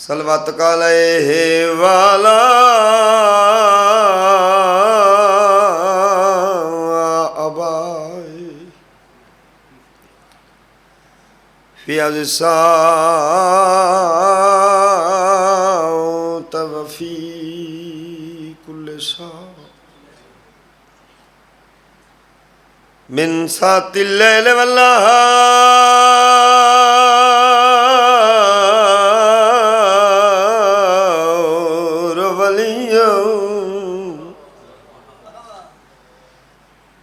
صلواتک علیہ والا ابائی فی عزساؤت وفی کل شاء من ساعت اللیل والنہار ولیاً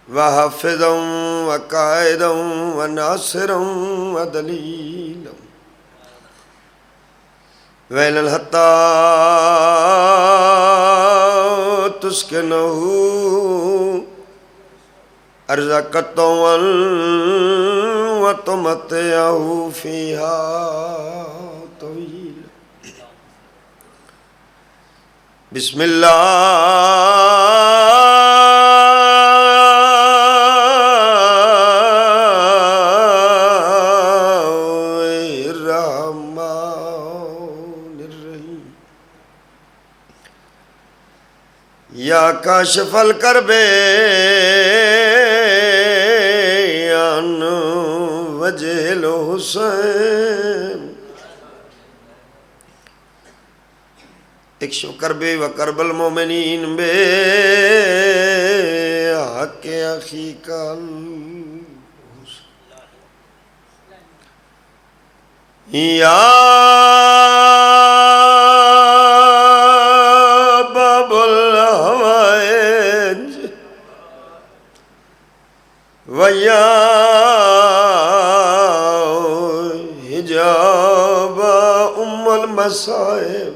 وحافظاً وقائداً وناصراً ودلیلاً ویلاً حتی تسکنہ ارزقتاً وتمتعہ فیہا طویلا بسم اللہ الرحمن الرحیم یا کاشف الکرب وجہ الحسین اکشف کربی و کرب المومنین بے حق اخیک یا باب الحوائج ویا حجاب ام المصائب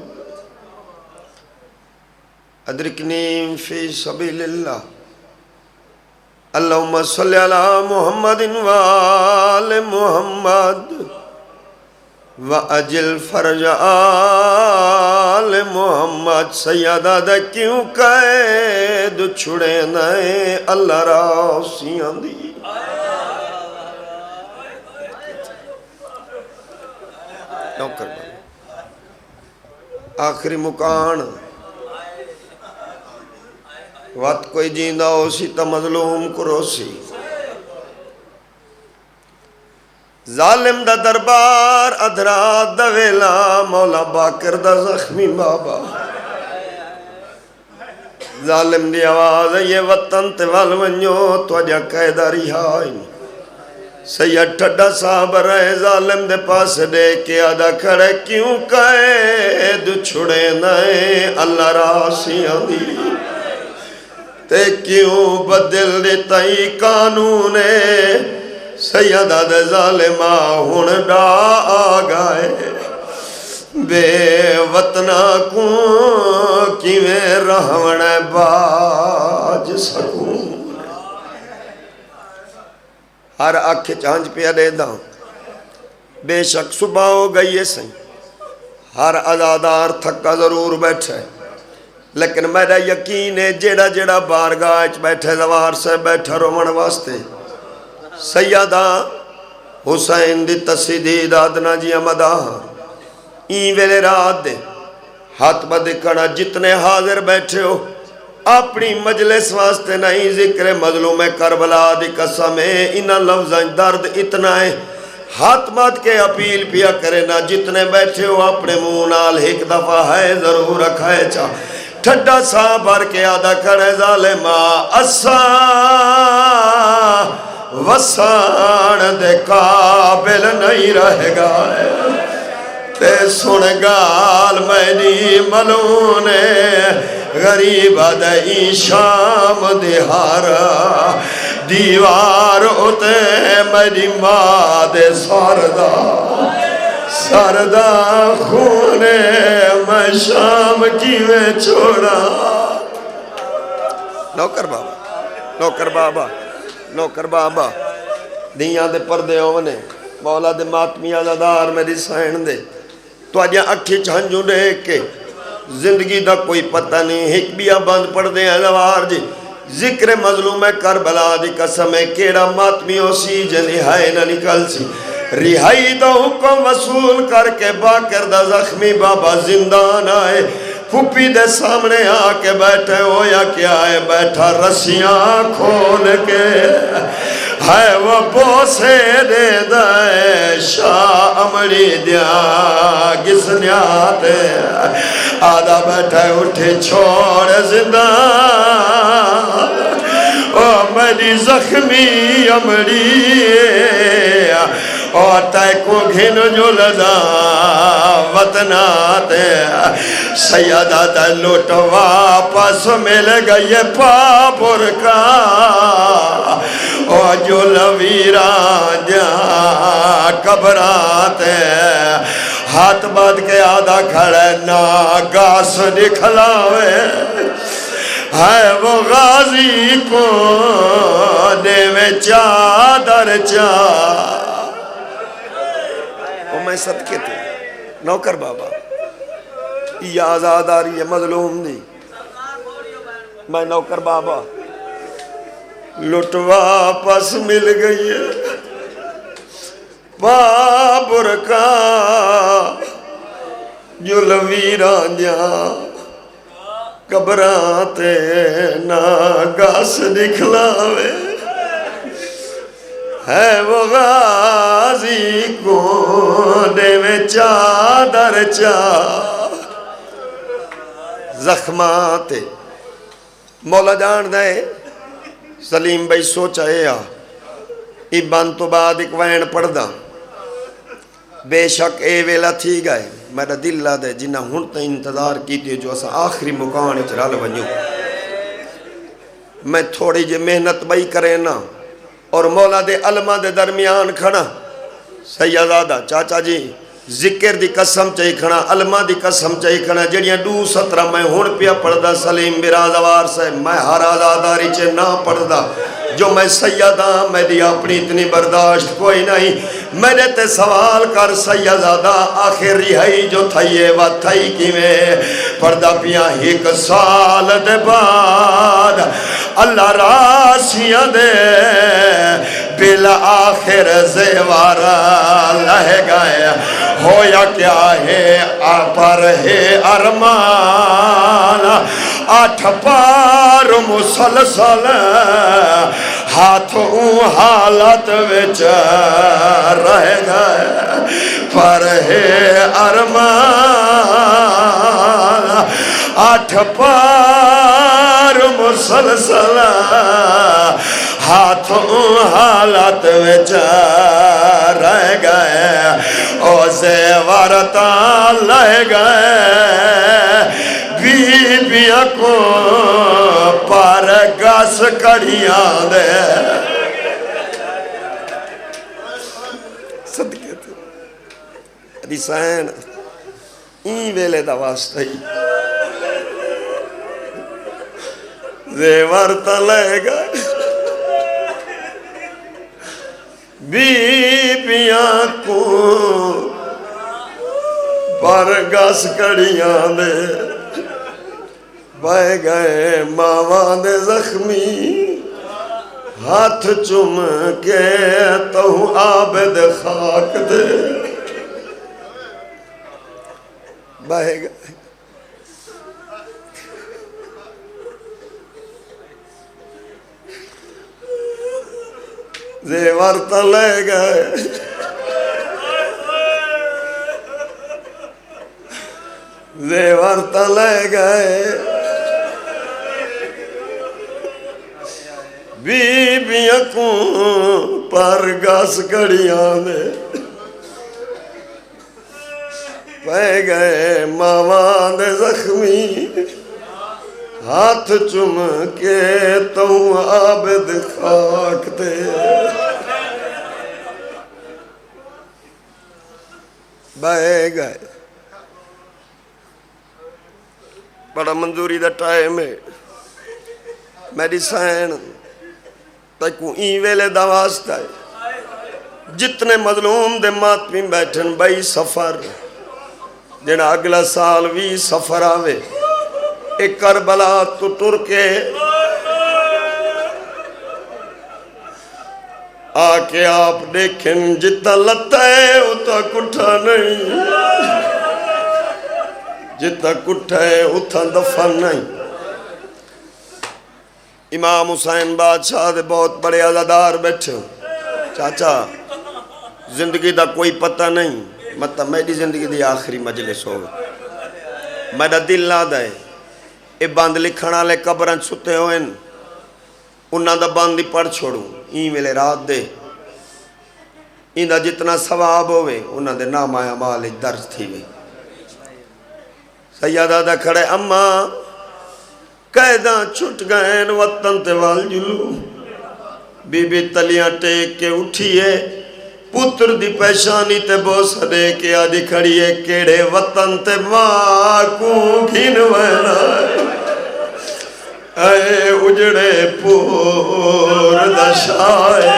ادرکنی فی سبیل اللہ اللہم صلی علی محمد وآل محمد وَأَجِلْ فَرْجَ آلِ محمد سیدہ دا کیوں قید چھڑے نئے اللہ راسیاں دی آخری مکان وقت کوئی جیندہ ہو سی تا مظلوم کرو سی ظالم دا دربار ادھرات دا ویلا مولا باکر دا زخمی بابا ظالم دی آواز یہ وطن تے والونیو تو اجا قیدہ رہائی سید ٹھڈا صاحب رہے ظالم دے پاس دے کے آدھا کھڑے کیوں قید چھڑے نئے اللہ راسیاں دی تے کیوں بدل دیتائی قانونے سیدہ دے ظالمہ ہون ڈا آگائے بے وطنہ کون کیویں رہوڑ باج سکون ہر آنکھ چانج پہ دے دا بے شک صبح ہو گئی ہے سہی ہر عزادار تھکا ضرور بیٹھے لیکن میرا یقین ہے جیڑا جیڑا بارگاہ بیٹھے زوار سے بیٹھے رومن واسطے سیدہ حسین دی تسیدید آدنا جی امدہ این ویلے رات دے ہاتھ بدکڑا جتنے حاضر بیٹھے ہو اپنی مجلس واسطے نہیں ذکر مظلوم کربلا دی قسم ہے انہا لفظاں درد اتنا ہے ہاتھ مات کے اپیل پیا کرے نا جتنے بیٹھے ہو اپنے مونال ایک دفعہ ہے ضرور رکھائے چاہ ٹھڈا سا بھر کے آدھا کھڑے ظالمہ اسا وسان دے قابل نہیں رہے گا تے سن گال میری ملونے غریب دئی شام دہارا دیوار اتے میری ماں دے سردہ خونے میں شام کیویں چھوڑا نوکر بابا نوکر بابا نوکر بابا دیاں دے پردے ہونے مولا دے ماتمی آزادار میری سائن دے تو آجا اکھی چھنجو دیکھ کے زندگی دا کوئی پتہ نہیں ایک بیا بند پڑھ دے ہیں زوار جی ذکر مظلوم کربلا دی قسم کیڑا ماتمی ہو سی جنی ہائے نہ نکل سی رہائی دا حکم وصول کر کے باقر دا زخمی بابا زندان آئے پھپی دے سامنے آ کے بیٹھے ہو یا کیا ہے بیٹھا رسیاں کھول کے ہے وہ بوسے دے دائے شاہ امڑی دیا گسنیاتے آدھا بیٹھا ہے اٹھے چھوڑ زندان او میری زخمی امڑی اور تے کو گھن جو لدا وطنات سیدہ تے لوٹ واپس مل گئی پاپور کا اور جو لویران جا قبرات ہاتھ بات کے آدھا کھڑے ناگاس نکھلاوے ہے وہ غازی کو دے میں چادر چاہ وہ میں صدقے تھے نوکر بابا یہ آزاد آ رہی ہے مظلوم دی میں نوکر بابا لٹ واپس مل گئی ہے بابر کا جو لویران جہاں قبراتے ناگاس نکھلاوے ہے وہ غازی کو دے میں چادر چاہ زخماتے مولا جان دے سلیم بھائی سوچا ہے ایبان تو بعد ایک وین پڑھ دا بے شک اے ویلا تھی گئے میرا دل لا دے جنہ ہنتا انتظار کیتی جو اسا آخری مکان چرال ونیو میں تھوڑی جے محنت بھائی کرے نا اور مولا دے علمہ دے درمیان کھڑا سیدادہ چاچا جی ذکر دی قسم چاہی کھڑا علمہ دی قسم چاہی کھڑا جڑیاں 2:17 میں ہون پیا پڑھ دا سلیم برادوار سے میں ہر آزاداری چے نہ پڑھ دا جو میں سیدہ میری اپنی اتنی برداشت کوئی نہیں میں نے تے سوال کر سیدہ آخر رہائی جو تھائیے و تھائی کی میں پردہ پیا 1 سال دے بعد اللہ راسیاں دے بلا آخر زیوارا لہ گئے ہو یا کیا ہے پر ہے ارمان 8 پار مسلسل ہاتھوں حالت وچ رہ گئے پر ہے ارمان 8 پار مسلسل ہاتھوں حالت وچ رہ گئے او زیورتا لہ گئے بیبیاں کو پر گس کڑیاں دے صدقے تھے حدیثین این ویلے دا واسطہ ہی زیورتا لہ گئے بیبیاں کو پر گس کڑیاں دے بہ گئے ماواں دے زخمی ہاتھ چم کے تو عابد خاک دے بہ گئے زیور تا لے گئے زیور تا لے گئے بیبیاں کو پر گس کڑیاں دے پہ گئے ماواں دے زخمی ہاتھ چم کے تو عابد خاک دے بہ گئے بڑا منظوری دا ٹائم ہے میری سین تکو این ویلے دا واسطہ ہے جتنے مظلوم دے ماتمی بیٹھن بھائی سفر جنہا اگلا سال بھی سفر آوے ایک کربلا تو ٹر کے آ کے آپ دیکھیں جتا لتا ہے اتا کٹھا نہیں، جتا کٹھا ہے اتا دفن نہیں۔ امام حسین بادشاہ دے بہت بڑے عزادار بیٹھے ہو، چاچا زندگی دا کوئی پتہ نہیں، مطلب میری زندگی دی آخری مجلس ہو گئی، میرا دل نہ دے اے بند لکھنا لے قبرن ستے ہوئے انہاں دا بند ہی پڑھ چھوڑوں، این ویلے رات دے این دا جتنا ثواب ہوئے انہاں دے نام آیا مال درج تھی ہوئے۔ سیدہ دا کھڑے اماں قیداں چھٹ گئے وطن تے وال جلو، بی بی تلیاں ٹیک کے اٹھیے پتر دی پیشانی تے بوس دے کے آدھی کھڑیے کیڑے وطن تے ماں کو گھن وینا اے اجڑے پور دشائے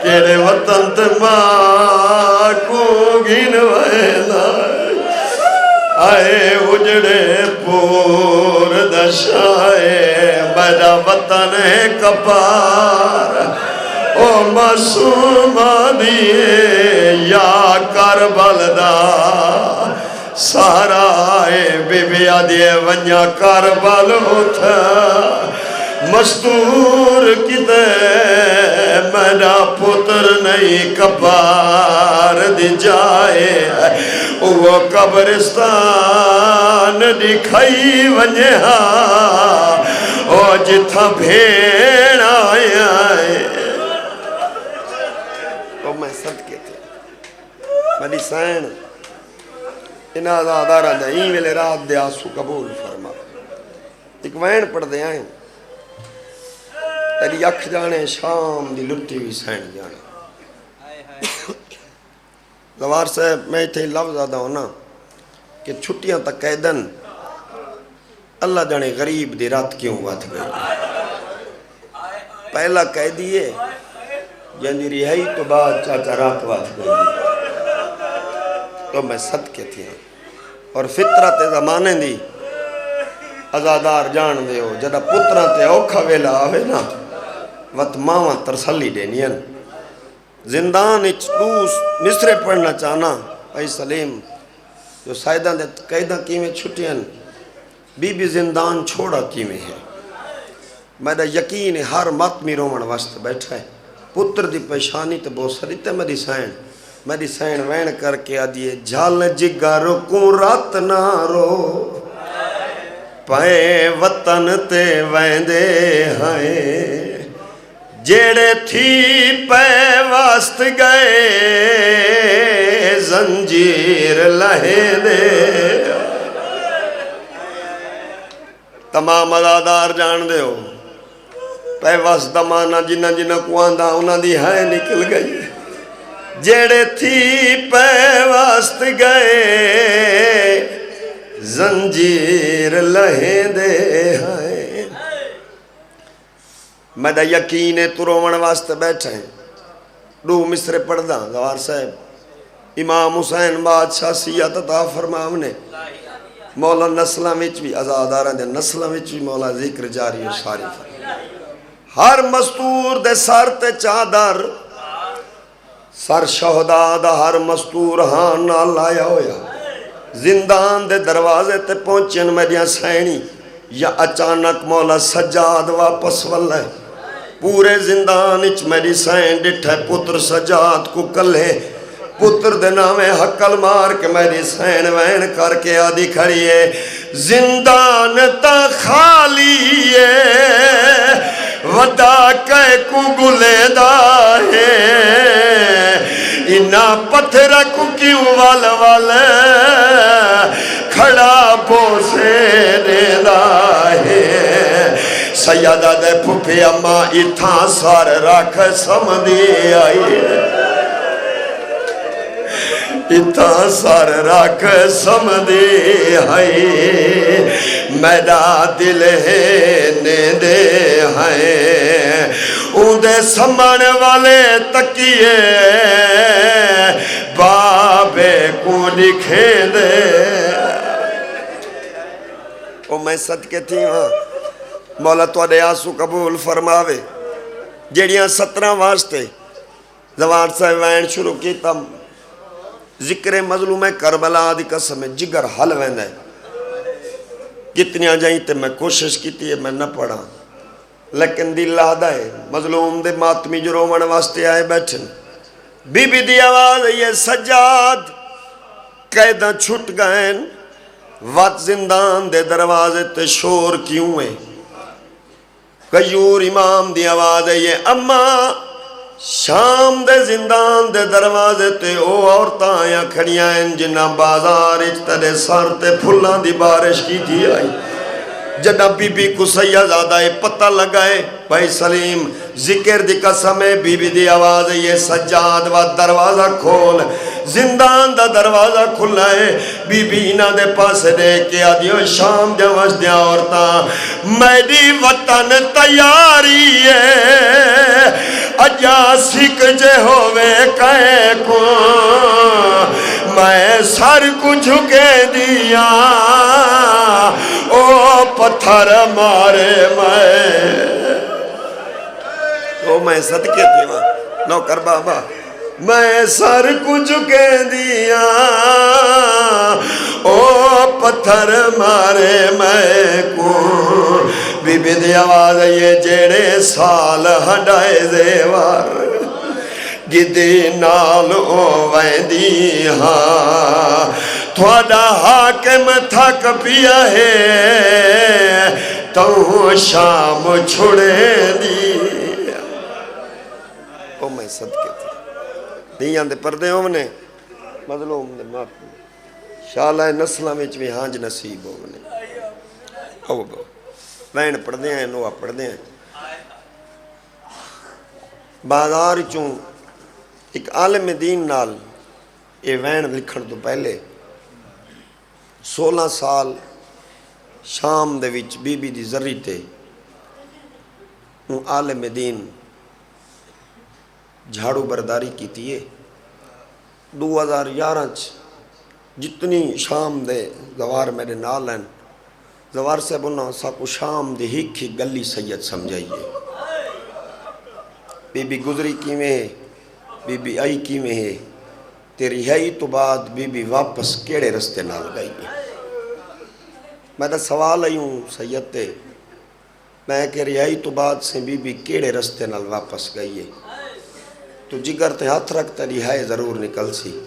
کیڑے وطن تے ماں کو گھن وینا اے اجڑے پور دشائے میرا وطن ہے کپار او معصوم دیئے یا کربل دا سارا اے بی بی آدھیے ونیا کربل اٹھا مستور کتے میرا پتر نہیں کپار دی جائے وہ قبرستان دکھائی ونیا او جتھا بھیڑ آئے تو میں صدقے تھے میری سین انہاں آدھارہ دیں ویلے رات دے آسو قبول فرما ایک وین پڑھ دے آئیں تیری اکھ جانے شام دی لٹی ہوئی سین جانے گوار صاحب میں تھے لفظ آدھا ہونا کہ چھٹیاں تک قیدن اللہ جانے غریب دی رات کیوں وات گئی پہلا قیدی ہے یعنی رہائی تو بعد چاچا رات وات گئی تو میں صدقے تھی اور فطرت زمانے دی ازادار جان دے ہو جدہ پترہ تے اوکھا ویلا آوے نا وقت ماں ترسلی دینین زندان اچ دوس مصرے پڑھنا چاہنا اے سلیم جو سائدہ دے قیدہ کیمیں چھٹین بی بی زندان چھوڑا کیمیں ہے میرا یقین ہر ماتمی رومن واسط بیٹھا ہے پتر دی پیشانی تے بوسری تے میری سین وین کر کے آدھیے جھال جگر کو رات نہ رو پائے وطن تے ویندے ہیں جیڑے تھی پے واسط گئے زنجیر لہے دے تمام عزادار جان دے ہو پے واسط دمانا جنہ جنہ کو آندھا انہاں دی ہے نکل گئی جیڑے تھی پے واسط گئے زنجیر لہے دے ہیں میرا یقین ہے تو رومن واسطے بیٹھے ہیں دو مصرے پڑھدا گوار صاحب امام حسین بادشاہ سیات عطا فرماؤں نے مولا نسلہ وچ بھی آزاداراں دے نسلہ وچ بھی مولا ذکر جاری و ساری فرماؤں ہر مستور دے سر تے چادر سر شہداء دا ہر مستور ہاں نہ لایا ہویا زندان دے دروازے تے پہنچن میڈیاں سینی یا اچانک مولا سجاد واپس واللہ پورے زندان اچ میری سین ڈٹھے پتر سجاد کو کلے پتر دے نامے حقل مار کے میری سین وین کر کے آدھی کھڑی ہے زندان تا خالی ہے ودا کے کو گلے دا ہے انہا پتھر کو کیوں وال وال کھڑا پوسے دے دا ہے سیدہ دے پھپی اماں اتھا سار رکھ سمدھی آئی اتھا سار رکھ سمدھی آئی میرا دل ہے نیندے ہیں اندے سمن والے تکیے بابے کو لکھے دے او میں صدقے تھی ہاں مولا تو آسو قبول فرماوے جیڑیاں 17 واسطے زوار صاحب وین شروع کیتا ذکر مظلوم کربلا دی قسم جگر حل وین ہے کتنیاں جائیں تے میں کوشش کیتی ہے میں نہ پڑھا لیکن دل لادا ہے مظلوم دے ماتمی جو رومن واسطے آئے بیٹھن بی بی دی آواز یہ سجاد قیدہ چھٹ گئیں وات زندان دے دروازے تے شور کیوں ہے قیور امام دی آواز ہے یہ اماں شام دے زندان دے دروازے تے او عورتاں آیا کھڑیاں ہیں جنہ بازار اچترے سار تے پھلاں دی بارش کی تھی آئی جنہ بی بی کو سیدزادہ پتہ لگائے بھائی سلیم ذکر دی قسم ہے بی بی دی آواز ہے یہ سجاد و دروازہ کھول زندان دا دروازہ کھلا ہے بی بی انہ دے پاس دے کے آدھیو شام دے وش دیا عورتاں میری وطن تیاری ہے اجا سکھ جے ہوئے کہے کو میں سر کو جھکے دیا او پتھر مارے میں صدقے تھی ماں نوکر بابا میں سر کو جھکے دیا او پتھر مارے میں کو بی بی دی آواز یہ جیڑے سال ہڈائے زیوار گدی نال او ویندی ہاں تھوڑا حاکم تھک پیا ہے تو شام چھڑے دی او میں صدقے تھی دیاں دے پردے ہونے مظلوم دے ماتم شالہ نسلہ میں بھی ہانج نصیب ہونے او گو وین پڑھ دے ہیں نوہ پڑھ دے ہیں بازار چوں ایک عالم دین نال یہ وین لکھن تو پہلے 16 سال شام دے وچ بی بی دی ذری تے عالم دین جھاڑو برداری کی تیئے 2011 جتنی شام دے زوار میرے نال ہیں زوار سے بنا ساکو شام دے ہی گلی سید سمجھائیے بی بی گزری کی میں ہے بی بی آئی کی میں ہے تیری ہے تو بعد بی بی واپس کیڑے رستے نال گئی ہے میں دا سوال آئی ہوں سید تے میں کہ رہائی تو بعد سے بی بی کیڑے رستے نال واپس گئی ہے تو جگر تے ہاتھ رکھتا رہائی ضرور نکل سی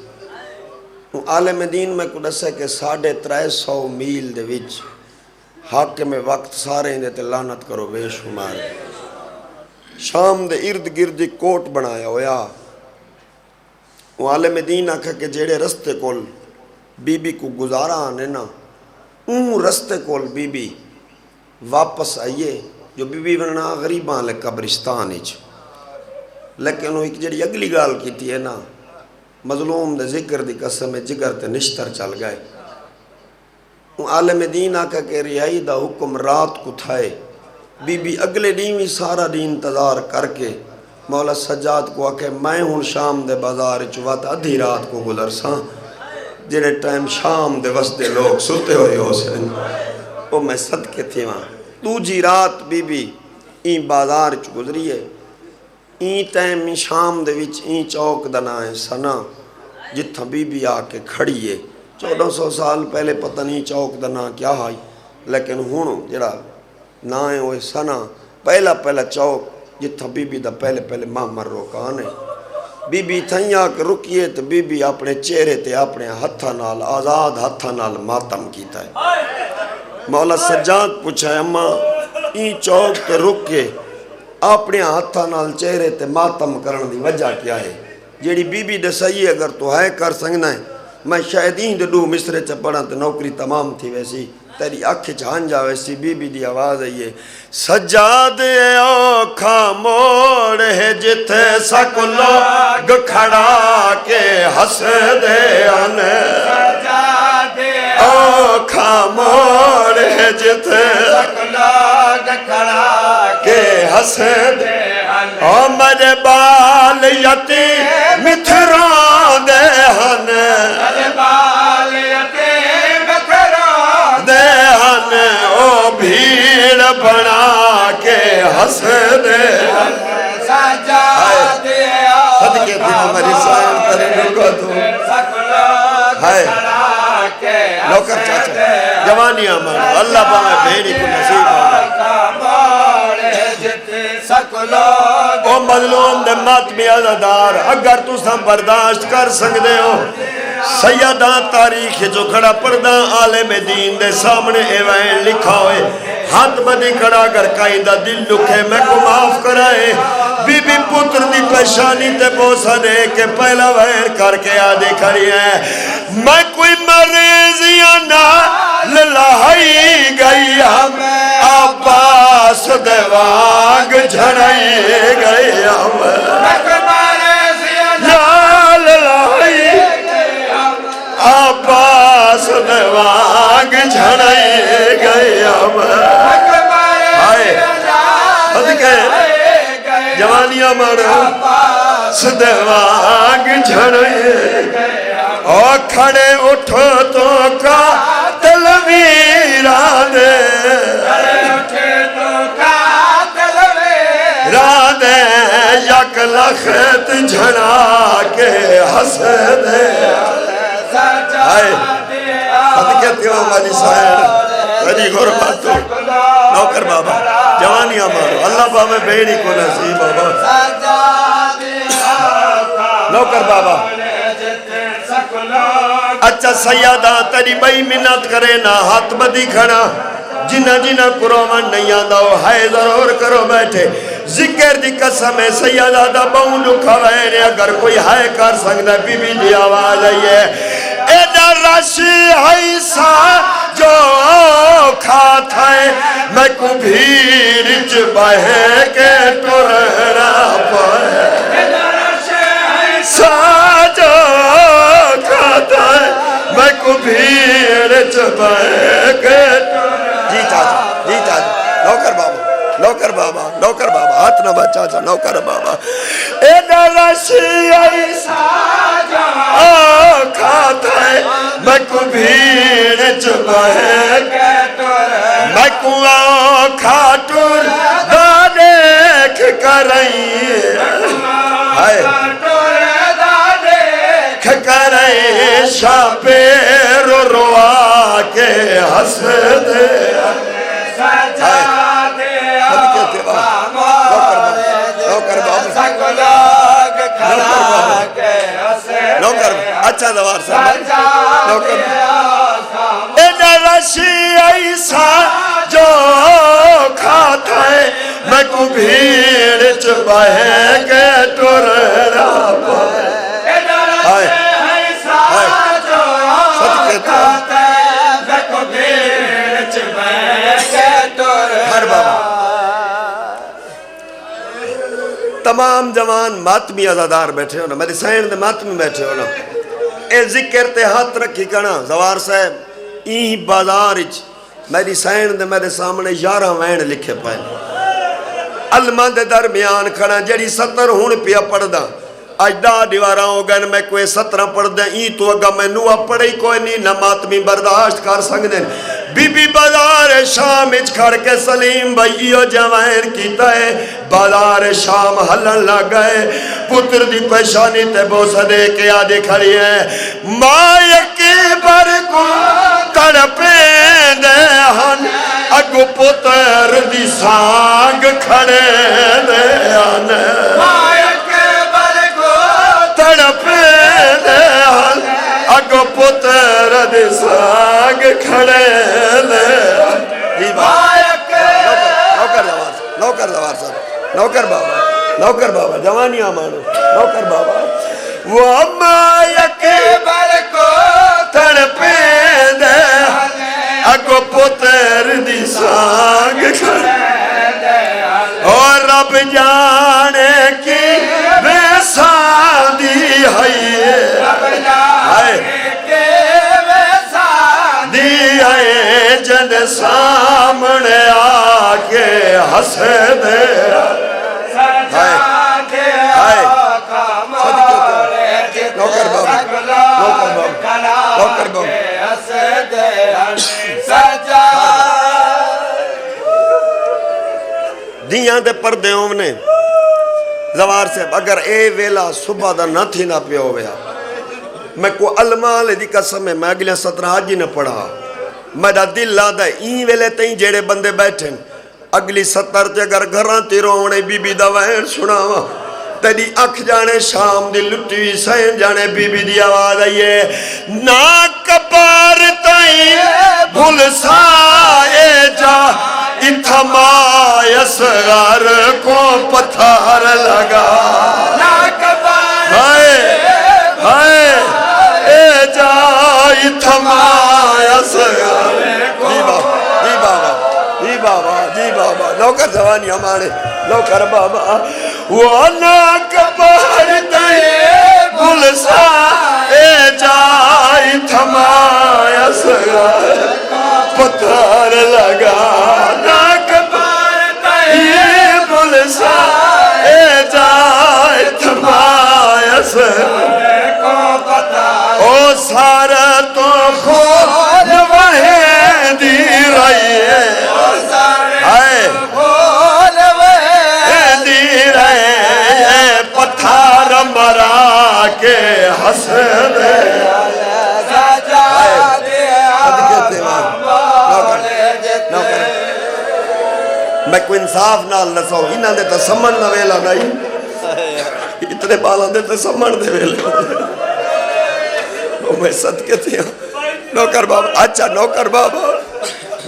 عالم دین میں کو دسے کہ 350 میل دے وچ حاکم وقت سارے اندے تے لعنت کرو بے شمار شام دے ارد گرد کوٹ بنایا ہویا وہ عالم دین آکھا کہ جیڑے رستے کول بی بی کو گزارا آنے نا اون رستے کول بی بی واپس آئیے جو بی بی بننا غریباں لے قبرستان اچ لیکن وہ ایک جڑی اگلی گال کی تھی ہے نا مظلوم دے ذکر دی قسم جگر تے نشتر چل گئے عالم دین آکا کہ رہائی دا حکم رات کو تھائے بی بی اگلے دین بھی سارا دین انتظار کر کے مولا سجاد کو آکے میں ہوں شام دے بازار چوات ادھی رات کو گزر ساں جنہیں ٹائم شام دے وستے لوگ ستے ہوئے ہو سن وہ میں صدقے تھی وہاں تو جی رات بی بی این بازار چ گزری ہے این ٹائم شام دے وچ این چوک دنا ہے سنا جتھا بی بی آکے کھڑی ہے 1400 سال پہلے پتہ نہیں چوک دنا کیا آئی لیکن ہونو جڑا نہ ہے وہ سنا پہلا چوک جتھا بی بی دا پہلے مامر روکانے بی بی تھائیاں کہ رکیے تو بی بی اپنے چہرے تے اپنے ہتھا نال آزاد ہتھا نال ماتم کیتا ہے مولا سجاد پوچھا ہے اماں این چوک تے رک کے اپنے ہتھا نال چہرے تے ماتم کرن دی وجہ کیا ہے جیڑی بی بی دے صحیح اگر تو ہے کر سکنا ہے میں شاید ہی دو مصرے چا پڑھا تو نوکری تمام تھی ویسی تیری اکھ چھان جا ویسی بی بی دی آواز ہے یہ سجاد اوکھا موڑ ہے جتھے سک لوگ کھڑا کے ہس دے آنے سجاد اوکھا موڑ ہے جتھے سک لوگ کھڑا کے ہس دے آنے او میرے بال یتیم متھران دے آنے میرے بال یتیم متھران دے آنے او بھیڑ بنا کے ہس دے سجاد ہے نوکر چاچا جوانیاں مانو اللہ پاوے بھیڑی کو نصیب او مظلوم دے ماتمی عزادار اگر تُساں برداشت کر سکتے ہو سیدان تاریخ جو کھڑا پردہ عالم دین دے سامنے ایوائن لکھا ہوئے ہاتھ بدی کھڑا کر قائدہ دل لکھے میں کو معاف کرائے بی بی پتر دی پیشانی تے بوسا دے کے پہلا وین کر کے آدھے کھڑی ہے میں کوئی مریضیاں نہ للائی گئی ہم عباس دے وانگ جھڑائی گئی ہم یا للائی عباس دے وانگ جھڑائی گئی ہم آئے حد کہے جوانیاں مارو صدے وانگ جھڑے اور کھڑے اٹھو تو کا تلویران دے رانے یک لخت جھڑا کے ہسے دے آئے حد کہتے ہو مالی سائر تیری غرباتو نوکر بابا جوانیاں مارو اللہ پاوے بیڑی کو نصیب ہو نوکر بابا اچھا سیادہ تیری بھائی منت کرے نا ہاتھ بدی کھڑا جنہ جنہ قرآن نہیں آدھا ہو ہائے ضرور کرو بیٹھے ذکر دی قسم ہے سیادہ دا بہن لکھا وینے اگر کوئی ہائے کر سکتا ہے بی بی دی آواز آئیے ایڈا رشی حیثہ جو کھاتا ہے میں کو بھیڑ چباہے کے ٹورنا پائے ایڈا رشی حیثہ جو کھاتا ہے میں کو بھیڑ چباہے کے جی چاچا نوکر بابا نوکر بابا نوکر بابا ہاتھ نہ بچا چاچا نوکر بابا ایڈا رشی حیثہ جو کھاتا ہے میں کو بھیڑ چباہے میں کو آنکھا ٹور دا دیکھ کریں ہائے دیکھ کریں شاپے رو روا کے ہس دے اچھا دوار صاحب ایڈا رشی ایسا جو کھاتا ہے میں کو بھیڑ چباہے کے ٹورنا پائے ایڈا رشی ایسا جو کھاتا ہے میں کو بھیڑ چباہے کے ٹورنا تمام جوان ماتمی عزادار بیٹھے ہونا میری سائن دے ماتمی بیٹھے ہونا اے ذکر تے ہاتھ رکھی کنا زوار صاحب ای بازار اچ میری سائن دے میرے سامنے 11 وین لکھے پائے علمہ دے درمیان کھڑا جڑی 70 ہون پیا پڑھ دا آج دا دیوارا ہو گئے میں کوئی 17 پڑھ دیں ای تو اگا میں نوہ پڑھئی کوئی نہیں نہ ماتمی برداشت کر سکتے ہیں بی بی بازار شام اچ کھڑ کے سلیم بھائیو جوائن کیتا ہے بازار شام ہلن لگ گئے پتر دی پیشانی تے بوسہ دے کے آدھے کھڑی ہیں ماں یکی بر کو تڑپیں دے ہن اگو پتر دی سانگ کھڑے دے ہن ماں یکی بر کو تڑپیں دے ہن اگو پتر دی سانگ کھڑے دے نوکر دوار صاحب نوکر بابا جوانیاں مانو نوکر بابا وہ ماں یکی بر کو تڑپیں دے اگو پتر دی سانگ کھڑے دے اور رب جانے کی بے سادی ہے رب جانے کی بے سادی ہے جن سامنے آکے ہس دے نوکر بابا دیاں دے پردے ہونے زوار سے اگر اے ویلا صبح دا نہ تھی نہ پیو ویا میں کو علماء دی قسم ہے میں اگلے 17 آج ہی نہ پڑھا میرا دل لادا این ویلے تئیں جیڑے بندے بیٹھیں اگلی 70 تے اگر گھران تے رونے بی بی دا وین سناوا تیری اکھ جانے شام دی لٹی سین جانے بی بی دی آواز آئیے ناک پار تائیں بھول سائے جا اتھمائے اصغر کو پتھار لگا ناک پار ہائے اے جا اتھمائے اصغر جی بابا نوکر زوانی ہمارے نوکر بابا وہ ناک پار تائیں بھول سائے جائے تھمائے اصغر پتھر لگا ناک پار تائیں بھول سائے جائے تھمائے اصغر او سارا تو خود وہیں دی رہی ہے پتھر مرا کے حسد میں کوئی انصاف نال نساؤ انہاں دے تا سمن نہ ویلا نہیں اتنے بالا دے تا سمن دے ویلے میں صدقے تھے نوکر بابا اچھا نوکر بابا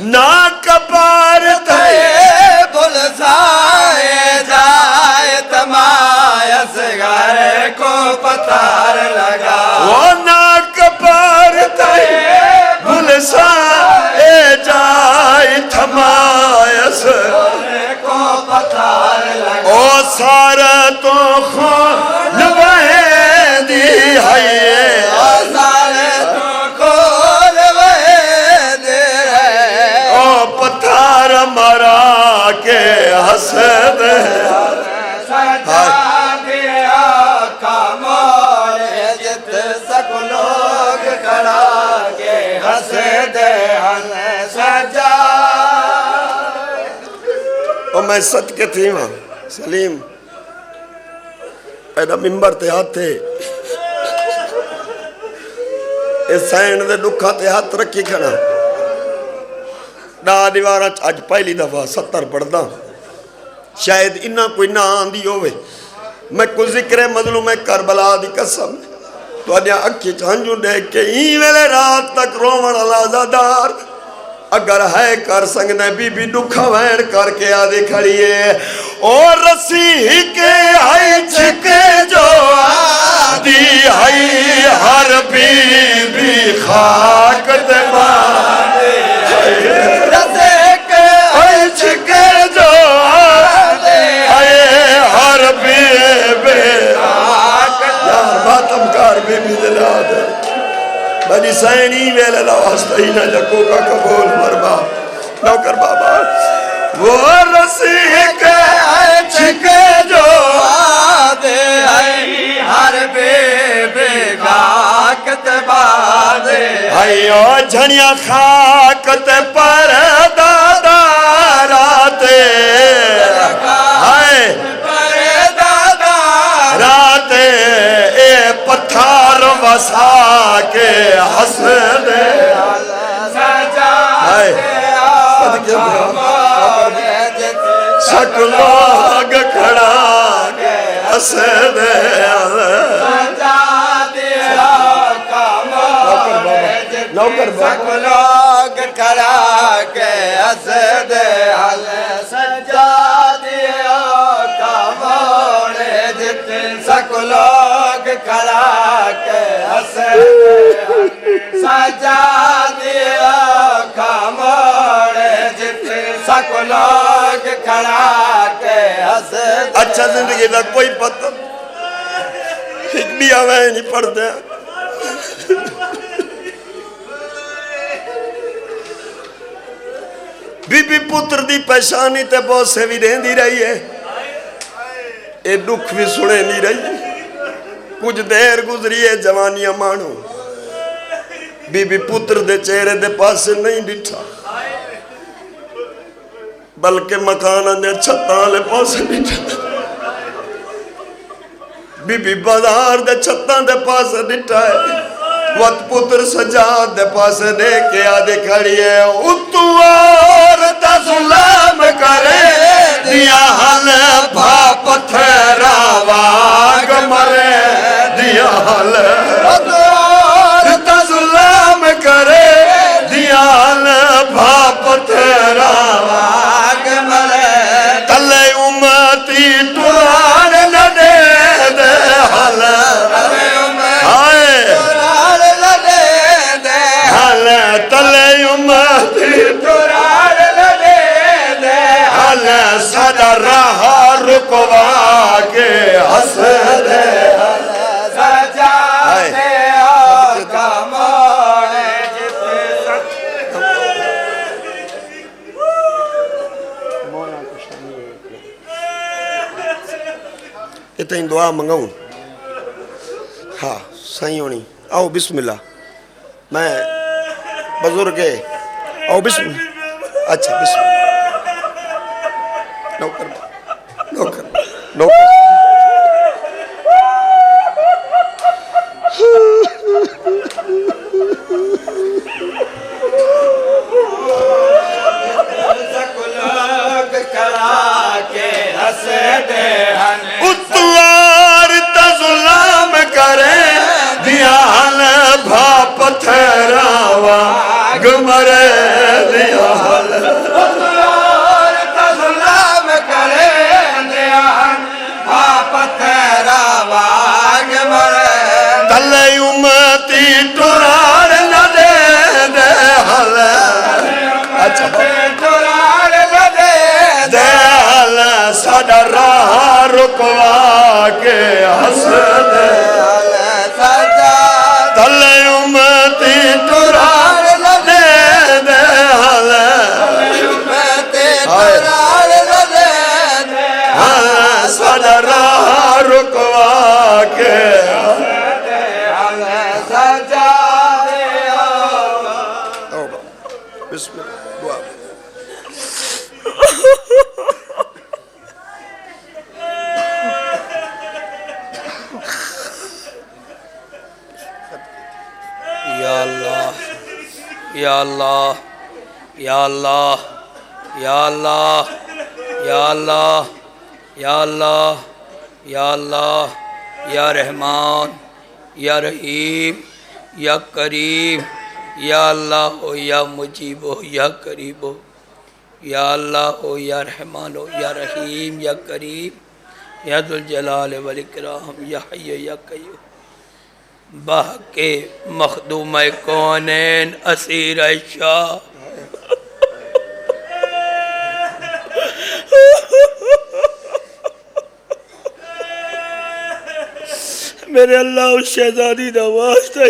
ناک پار تائیں بھول سائے جائے تمائے اصغر کو پتھر لگا وہ ناک پار تائیں بھول سائے جائے تمائے اصغر کو پتھر لگا او سارا تو خون بہیں دی ہے مرا کے حسد سجا دیا کامال جت سک لوگ کھڑا کے حسد سجا اور میں صدقے تھی ماں سلیم ایڈا ممبر تے ہاتھ تھے اس سین دے دکھا تے ہاتھ رکھی کھنا ڈا دیوارا آج پہلی دفعہ 70 پڑھدا شاید انہاں کوئی نہ آندھی ہوئے میں کو ذکر مظلوم کربلا دی قسم تو آدھیا اکھی چانجو دیکھ کے ہی ویلے رات تک رومن الازادار اگر ہے کر سنگنے بی بی دکھا وین کر کے آدھی کھڑیے اور رسی کے آئی چھکے جو آدھی آئی ہر بی بی خاک دبانے رسی کے آئی چھکے جو آئی ہر بی بی خاک یار باتم کار بی بی دلا دے بنی سینی ویلے لواستا ہی نہ جکو کا قبول مربا نوکر بابا وہ رسی کے چھکے جو آدھے آئی ہر بے بے خاکت بادے آئیو جھنیا خاکت پر دادا راتے آئے پر دادا راتے اے پتھر وسا کے حسد سجا دے سک لوگ کھڑا کے حسد سجا دیا نوکر سک لوگ کھڑا کے حسد سجا دیا کاموڑے جتنے سک لوگ کھڑا کے حسد سجا دیا کاموڑے جتنے سک لوگ کھڑا کے حسد اچھا زندگی دا کوئی پتہ ایک بھی آوائے نہیں پڑھتے بی بی پتر دی پیشانی تے بہت سے بھی رہن دی رہی ہے اے دکھ بھی سنے نہیں رہی کچھ دیر گزری ہے جوانیاں مانو بی بی پتر دے چہرے دے پاس سے نہیں ڈٹھا بلکہ مکانہ دے چھتاں لے پاس سے ڈٹھا بی بی بازار دے چھتاں دے پاس سے ڈٹھا ہے وط پتر سجاد دے پاس دے کے آدھے کھڑیے اتوار تا ظلم کرے دیا حل بھا پتھرا واگ مرے دیا حل اتوار تا ظلم کرے دیا حل بھا پتھرا واگ مرے تلے امتی ٹران نہ دے دے حل تلے امتی ٹران نہ دے دے حل سدا رہا رکوا کے ہس دے سجا دے آقا موڑے اتنی دعا منگاؤں ہاں صحیح ہونی آؤ بسم اللہ میں بزرگ ہے آؤ بسم اللہ اچھا بسم اللہ نوکر اتوار تا ظلم کرے دیا حل بھا پتھرا واگ مرے دیا حل اتوار تا ظلم کرے دیا حل بھا پتھرا واگ مرے تلے امتی ٹران نہ دے دے حل اچھا ٹران نہ دے دے حل ساڈا راہ رکوا کے ہس دے تلے امتی ٹران نہ دے دے حل ساڈا راہ رکوا کے بسم اللہ دعا یا اللہ یا اللہ یا اللہ یا اللہ یا اللہ یا اللہ یا اللہ یا رحمان یا رحیم یا کریم یا اللہ ہو یا مجیب ہو یا قریب ہو یا اللہ ہو یا رحمان ہو یا رحیم یا کریم یا ذوالجلال والاکرام یا حی یا قیوم بحق مخدوم کونین اسیر شاہ میرے اللہ اس شہزادی دا واسطہ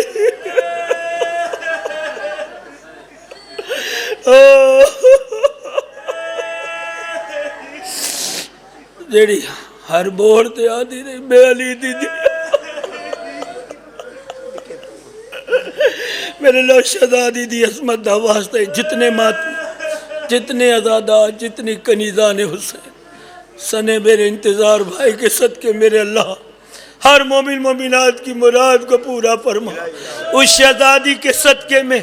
جیڑی ہر بوڑ تے آدھی رہی بے علی دی دی میرے اللہ شہزادی دی عظمت دا واسطہ جتنے ماتم جتنے عزادات جتنی کنیزان حسین سنے میرے انتظار بھائی کے صدقے میرے اللہ ہر مومن مومنات کی مراد کو پورا فرما اس شہزادی کے صدقے میں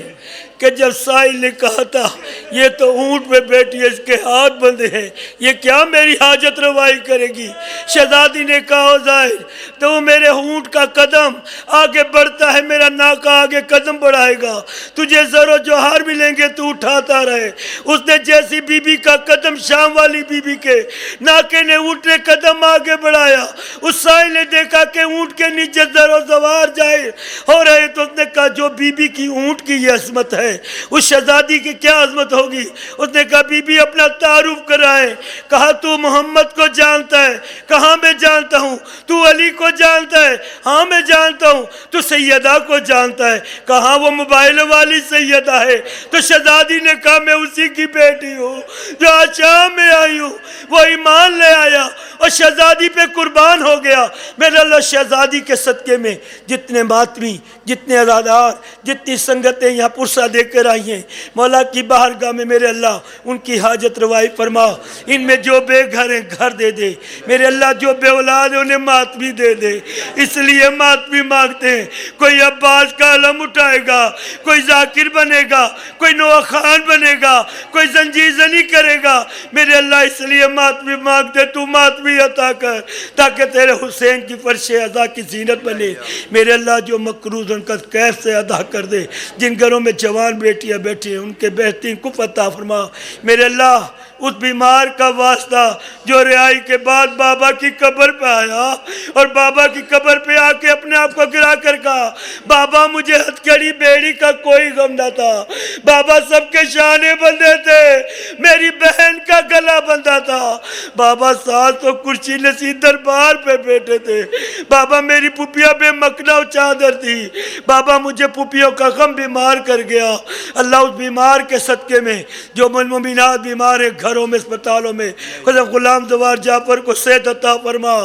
کہ جب سائل نے کہا تھا یہ تو اونٹ پہ بیٹھی ہے اس کے ہاتھ بندھے ہیں یہ کیا میری حاجت روائی کرے گی شہزادی نے کہا ظاہر تو وہ میرے اونٹ کا قدم آگے بڑھتا ہے میرا ناکا آگے قدم بڑھائے گا تجھے زر و جوہر ملیں گے تو اٹھاتا رہے اس نے جیسی بی بی کا قدم شام والی بی بی کے ناکے نے اونٹ نے قدم آگے بڑھایا اس سائل نے دیکھا کہ اونٹ کے نیچے زر و زوار جائے ہو رہے تو اس نے کہا جو بی بی کی اونٹ کی یہ عظمت ہے اس شہزادی کی کیا عظمت ہوگی اس نے کہا بی بی اپنا تعارف کرائے کہا تو محمد کو جانتا ہے کہاں میں جانتا ہوں تو علی کو جانتا ہے ہاں میں جانتا ہوں تو سیدہ کو جانتا ہے کہاں وہ موبائل والی سیدہ ہے تو شہزادی نے کہا میں اسی کی بیٹی ہوں جو آج شام میں آئی ہوں وہ ایمان لے آیا اور شہزادی پہ قربان ہو گیا میرے اللہ شہزادی کے صدقے میں جتنے ماتمی جتنے عزادار جتنی سنگتیں یہاں پرسہ دے کر آئی ہیں مولا کی بارگاہ سودا میں میرے اللہ ان کی حاجت روائی فرما، ان میں جو بے گھر ہیں گھر دے دے میرے اللہ، جو بے اولاد ہیں انہیں ماتمی دے دے، اس لیے ماتمی مانگتے ہیں۔ کوئی عباس کا علم اٹھائے گا، کوئی ذاکر بنے گا، کوئی نوح خان بنے گا، کوئی زنجیر زنی کرے گا، میرے اللہ اس لیے ماتمی مانگتے، تو ماتمی عطا کر تاکہ تیرے حسین کی فرش ادا کی زینت بنے۔ میرے اللہ جو مقروض ان کا قید سے ادا کر دے، جن گھروں میں جوان بیٹیاں بیٹھی ہیں ان کے بہترین کف عطا فرما۔ میرے اللہ اس بیمار کا واسطہ جو رہائی کے بعد بابا کی قبر پہ آیا اور بابا کی قبر پہ آ کے اپنے آپ کو گرا کر کہا، بابا مجھے ہتھکڑی بیڑی کا کوئی غم نہ تھا، بابا سب کے شانے بندے تھے، میری بہن کا گلا بندہ تھا، بابا ساس تو کرسی نشین دربار پہ بیٹھے تھے، بابا میری پھپھیاں بے مکنا چادر تھی، بابا مجھے پھپھیوں کا غم بیمار کر گیا۔ اللہ اس بیمار کے صدقے میں جو مومنات بیمار ہیں گھروں میں اسپتالوں میں، خدا غلام زوار جعفر کو صحت عطا فرما،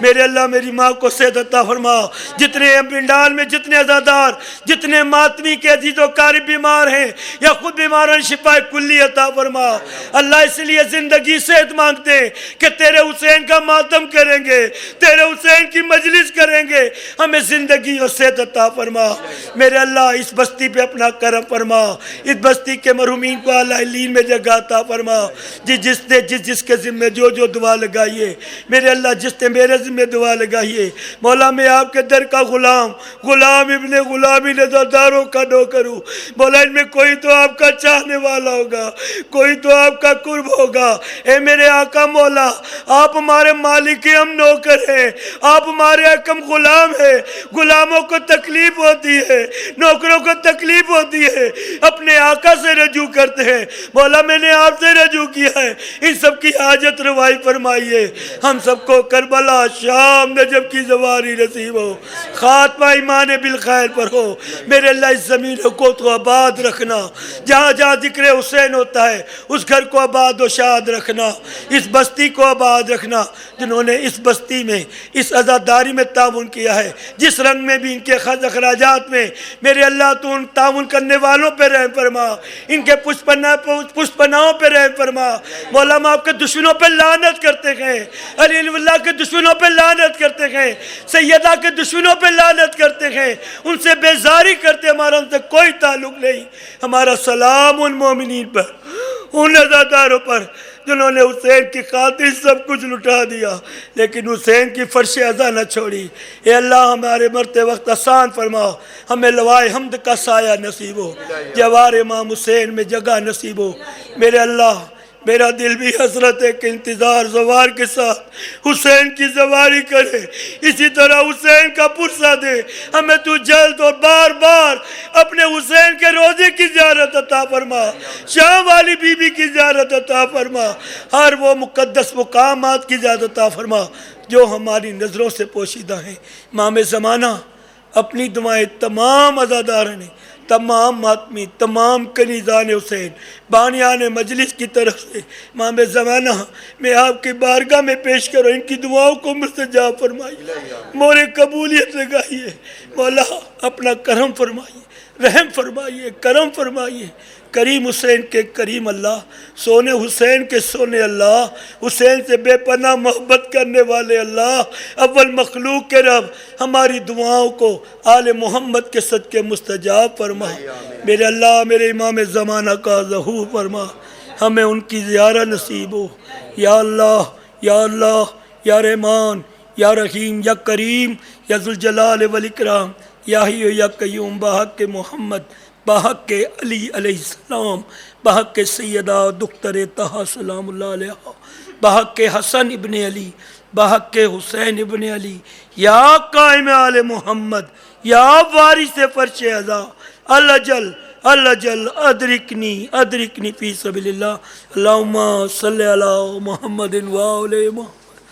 میرے اللہ میری ماں کو صحت عطا فرما، جتنے پنڈال میں جتنے عزادار جتنے ماتمی کے عزیز و قارب بیمار ہیں یا خود بیماروں شفا کلی عطا فرما۔ اللہ اس لیے زندگی صحت مانگتے ہیں کہ تیرے حسین کا ماتم کریں گے، تیرے حسین کی مجلس کریں گے، ہمیں زندگی اور صحت عطا فرما۔ میرے اللہ اس بستی پہ اپنا کرم فرما، اس بستی کے مرحومین کو اعلیٰ علین میں جگہ عطا فرما، جس نے جس کے ذمہ جو دعا لگائیے، میرے اللہ جس نے میرے ذمہ دعا لگائیے، مولا میں آپ کے در کا غلام ابن غلامی نظرداروں کا نوکر ہوں، مولا ان میں کوئی تو آپ کا چاہنے والا ہوگا، کوئی تو آپ کا قرب ہوگا۔ اے میرے آقا مولا، آپ ہمارے مالک ہیں، ہم نوکر ہیں، آپ ہمارے حکم غلام ہیں، غلاموں کو تکلیف ہوتی ہے، نوکروں کو تکلیف ہوتی ہے، اپنے آقا سے رجوع کرتے ہیں، مولا میں نے آپ سے رجوع کیا ہے، ان سب کی حاجت روائی فرمائیے، ہم سب کو کربلا شام نجف کی زواری نصیب ہو، خاتمہ ایمان بالخیر پر ہو۔ میرے اللہ اس زمین کو تو آباد رکھنا، جہاں جہاں ذکر حسین ہوتا ہے اس گھر کو آباد و شاد رکھنا، اس بستی کو آباد رکھنا، جنہوں نے اس بستی میں اس عزاداری میں تعاون کیا ہے، جس رنگ میں بھی ان کے خرچ اخراجات میں، میرے اللہ تو ان تعاون کرنے والوں پہ رحم فرما، ان کے پشت پناہوں پہ رحم فرما۔ مولا ہم آپ کے دشمنوں پہ لعنت کرتے ہیں، علی اللہ کے دشمنوں پہ لعنت کرتے ہیں، سیدہ کے دشمنوں پہ لعنت کرتے ہیں، ان سے بیزاری کرتے، ہمارا ان سے کوئی تعلق نہیں۔ ہمارا سلام ان مومنین پر، ان عزاداروں پر جنہوں نے حسین کی خاطر سب کچھ لٹا دیا لیکن حسین کی فرش ازا نہ چھوڑی۔ اے اللہ ہمارے مرتے وقت آسان فرما، ہمیں لوائے حمد کا سایہ نصیب ہو، جوار امام حسین میں جگہ نصیب ہو۔ میرے اللہ میرا دل بھی حسرت ہے کہ انتظار زوار کے ساتھ حسین کی زواری کرے، اسی طرح حسین کا پرسہ دے ہمیں تو جلد اور بار بار اپنے حسین کے روزے کی زیارت عطا فرما، شام والی بی بی کی زیارت عطا فرما، ہر وہ مقدس مقامات کی زیارت عطا فرما جو ہماری نظروں سے پوشیدہ ہیں۔ امام زمانہ اپنی دعائیں تمام عزاداروں نے، تمام ماتمی، تمام کنیزان حسین، بانیان مجلس کی طرف سے امام زمانہ میں آپ کی بارگاہ میں پیش کرو، ان کی دعاؤں کو مستجاب فرمائیے، مورے قبولیت لگائیے، مولا اپنا کرم فرمائیے، رحم فرمائیے، کرم فرمائیے۔ کریم حسین کے کریم اللہ، سونے حسین کے سونے اللہ، حسین سے بے پناہ محبت کرنے والے اللہ، اول مخلوق کے رب، ہماری دعاؤں کو آل محمد کے صدقے مستجاب فرما۔ میرے اللہ میرے امام زمانہ کا ظہور فرما، ہمیں ان کی زیارت نصیب ہو۔ یا اللہ یا اللہ یا رحمان یا رحیم یا کریم یا ذوالجلال والاکرام یا حی یا قیوم، بحق محمد، بحق علی علیہ السلام، بحق سیدہ دختر طہا سلام اللہ علیہ، بحق حسن ابن علی، بحق حسین ابن علی، یا قائم آل محمد، یا وارث فرش ازا، الجل الجل ادرکنی فی سبیل اللہ، اللہم صلی علی محمد و آل محمد۔